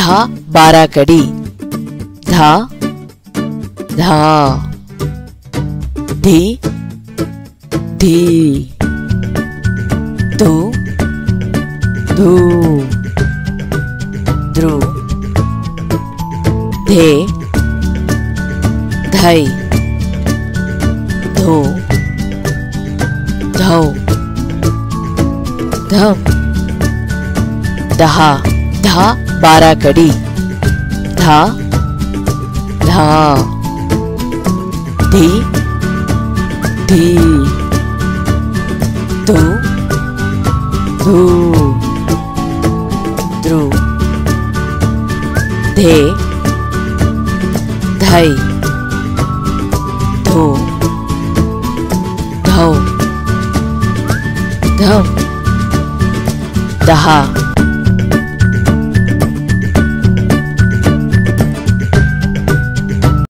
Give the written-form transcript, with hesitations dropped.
धा 12 कड़ी, धा धा, धी धी, धू धू, ध्रु, धे धई, धो धौ, धम, दहा 12 कड़ी, धा धा, धी धी, धू धू, ध्रु, धे धई, धो धौ, धम, दहा